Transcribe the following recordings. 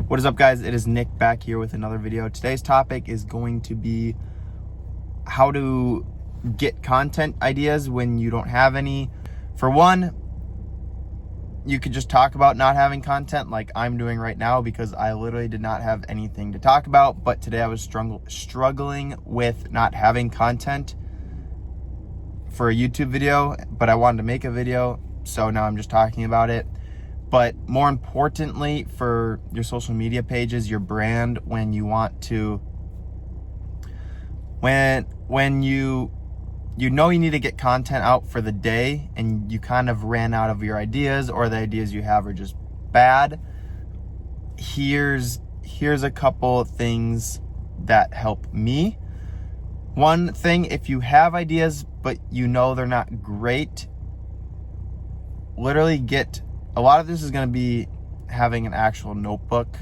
What is up, guys? It is Nick back here with another video. Today's topic is going to be how to get content ideas when you don't have any. For one, you could just talk about not having content like I'm doing right now, because I literally did not have anything to talk about. But today I was struggling with not having content for a YouTube video, but I wanted to make a video, so now I'm just talking about it. But more importantly, for your social media pages, your brand, when you want to, when you know you need to get content out for the day and you kind of ran out of your ideas, or the ideas you have are just bad, here's a couple things that help me. One thing, if you have ideas but you know they're not great, literally a lot of this is going to be having an actual notebook.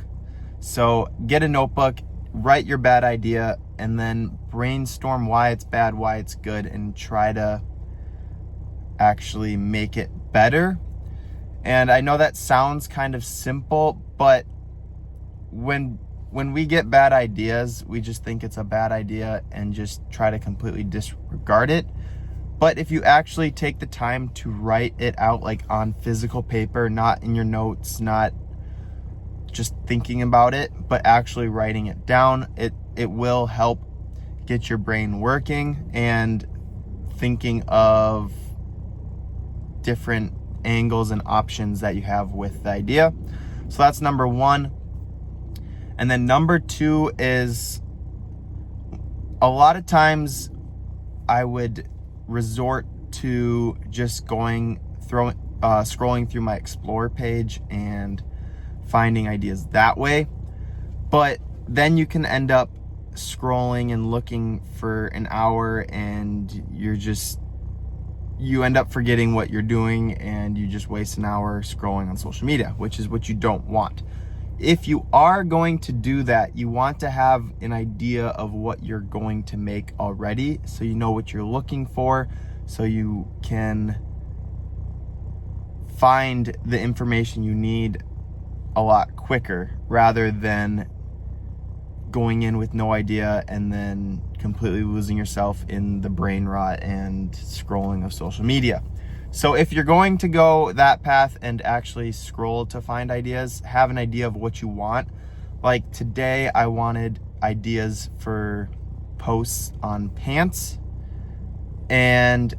So get a notebook, write your bad idea, and then brainstorm why it's bad, why it's good, and try to actually make it better. And I know that sounds kind of simple, but when we get bad ideas, we just think it's a bad idea and just try to completely disregard it. But if you actually take the time to write it out, like on physical paper, not in your notes, not just thinking about it, but actually writing it down, it will help get your brain working and thinking of different angles and options that you have with the idea. So that's number one. And then number two is, a lot of times I would resort to just scrolling through my Explore page and finding ideas that way. But then you can end up scrolling and looking for an hour, and you end up forgetting what you're doing, and you just waste an hour scrolling on social media, which is what you don't want. If you are going to do that, you want to have an idea of what you're going to make already, so you know what you're looking for, so you can find the information you need a lot quicker, rather than going in with no idea and then completely losing yourself in the brain rot and scrolling of social media. So if you're going to go that path and actually scroll to find ideas, have an idea of what you want. Like today, I wanted ideas for posts on pants, and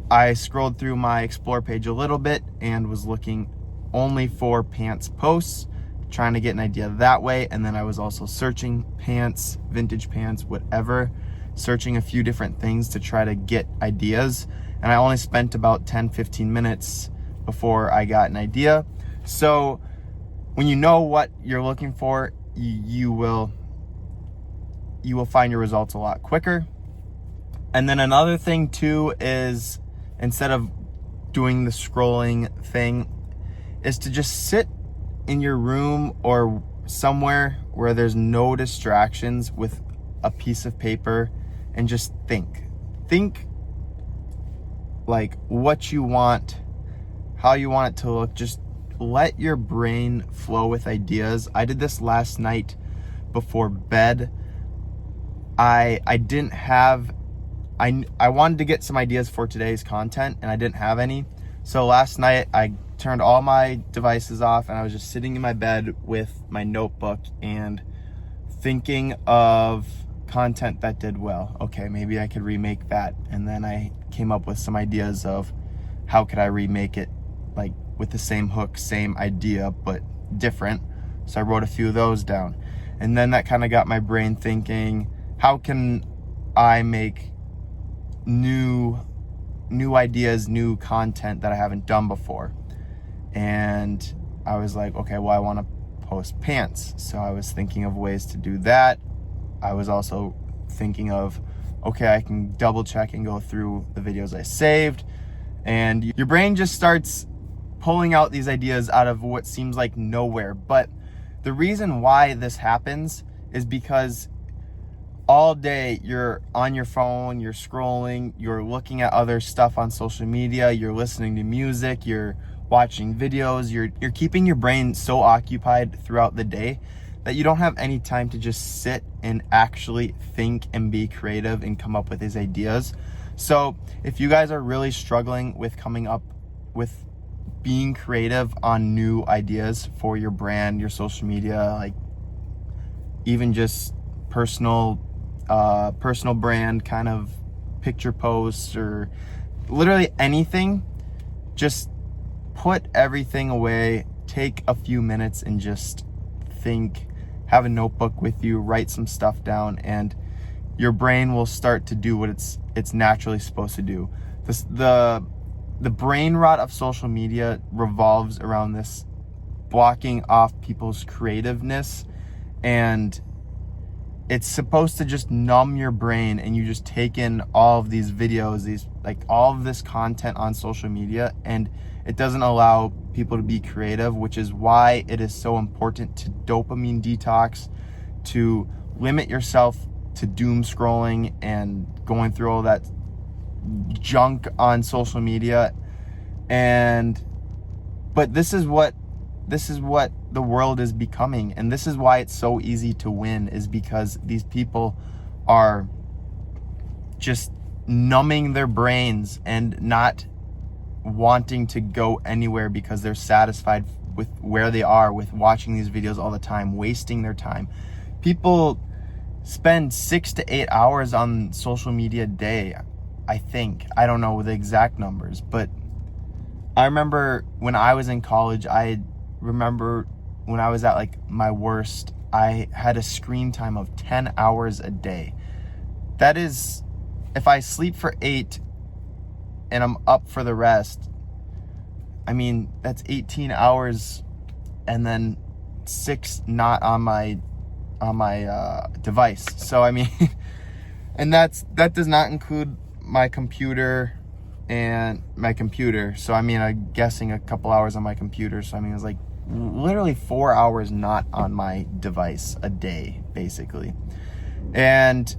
I scrolled through my Explore page a little bit and was looking only for pants posts, trying to get an idea that way. And then I was also searching pants, vintage pants, whatever, searching a few different things to try to get ideas. And I only spent about 10-15 minutes before I got an idea. So when you know what you're looking for, you will find your results a lot quicker. And then another thing too is, instead of doing the scrolling thing, is to just sit in your room or somewhere where there's no distractions with a piece of paper and just think like what you want, how you want it to look. Just let your brain flow with ideas. I did this last night before bed. I wanted to get some ideas for today's content, and I didn't have any. So last night I turned all my devices off, and I was just sitting in my bed with my notebook and thinking of content that did well. Okay, maybe I could remake that. And then I came up with some ideas of how could I remake it, like with the same hook, same idea, but different. So I wrote a few of those down. And then that kind of got my brain thinking, how can I make new ideas, new content that I haven't done before? And I was like, okay, well, I want to post pants. So I was thinking of ways to do that. I was also thinking of, okay, I can double check and go through the videos I saved. And your brain just starts pulling out these ideas out of what seems like nowhere. But the reason why this happens is because all day you're on your phone, you're scrolling, you're looking at other stuff on social media, you're listening to music, you're watching videos. You're keeping your brain so occupied throughout the day that you don't have any time to just sit and actually think and be creative and come up with these ideas. So if you guys are really struggling with coming up with being creative on new ideas for your brand, your social media, like even just personal brand kind of picture posts or literally anything, just put everything away, take a few minutes and just think, have a notebook with you, write some stuff down, and your brain will start to do what it's naturally supposed to do. The brain rot of social media revolves around this blocking off people's creativeness, and it's supposed to just numb your brain, and you just take in all of these videos, all of this content on social media, and it doesn't allow people to be creative, which is why it is so important to dopamine detox, to limit yourself to doom scrolling and going through all that junk on social media. But this is what the world is becoming, and this is why it's so easy to win, is because these people are just numbing their brains and not wanting to go anywhere because they're satisfied with where they are, with watching these videos all the time, wasting their time. People spend 6 to 8 hours on social media a day, I think. I don't know the exact numbers, but I remember when I was in college, when I was at like my worst, I had a screen time of 10 hours a day. That is, if I sleep for 8 and I'm up for the rest, I mean, that's 18 hours and then 6 not on my device. So I mean, and that does not include my computer. So I mean, I'm guessing a couple hours on my computer. So I mean, it was like literally 4 hours not on my device a day, basically. And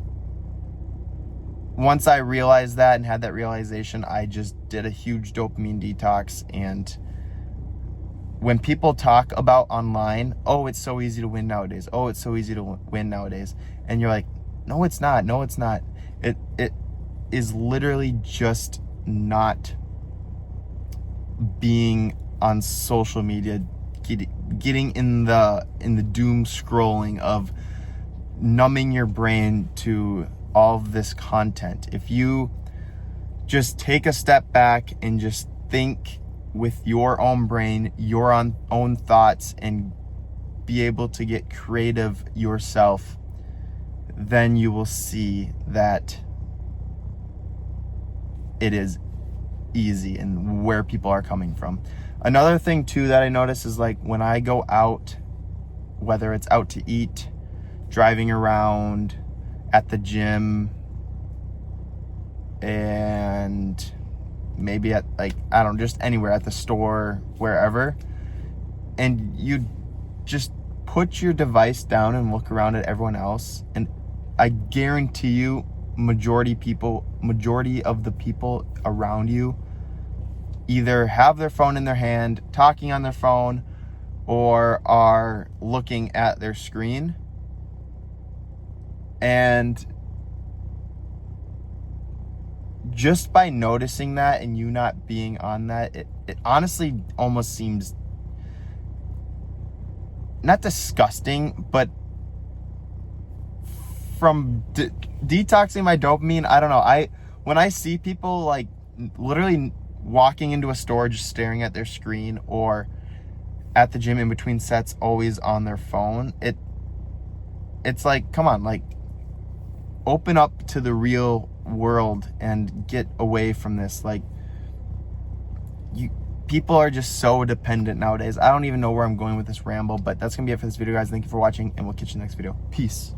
once I realized that and had that realization, I just did a huge dopamine detox. And when people talk about online, oh, it's so easy to win nowadays. Oh, it's so easy to win nowadays. And you're like, no, it's not. No, it's not. It is literally just not being on social media, getting in the doom scrolling of numbing your brain to all of this content. If you just take a step back and just think with your own brain, your own thoughts, and be able to get creative yourself, then you will see that it is easy and where people are coming from. Another thing too that I notice is like when I go out, whether it's out to eat, driving around, at the gym, and maybe at just anywhere, at the store, wherever, and you just put your device down and look around at everyone else, and I guarantee you majority of the people around you either have their phone in their hand, talking on their phone, or are looking at their screen. And just by noticing that and you not being on that, it honestly almost seems not disgusting, but from detoxing my dopamine, I don't know. When I see people like literally walking into a store just staring at their screen, or at the gym in between sets always on their phone, it's like, come on, like, open up to the real world and get away from this. Like, people are just so dependent nowadays. I don't even know where I'm going with this ramble, but that's gonna be it for this video, guys. Thank you for watching, and we'll catch you in the next video. Peace.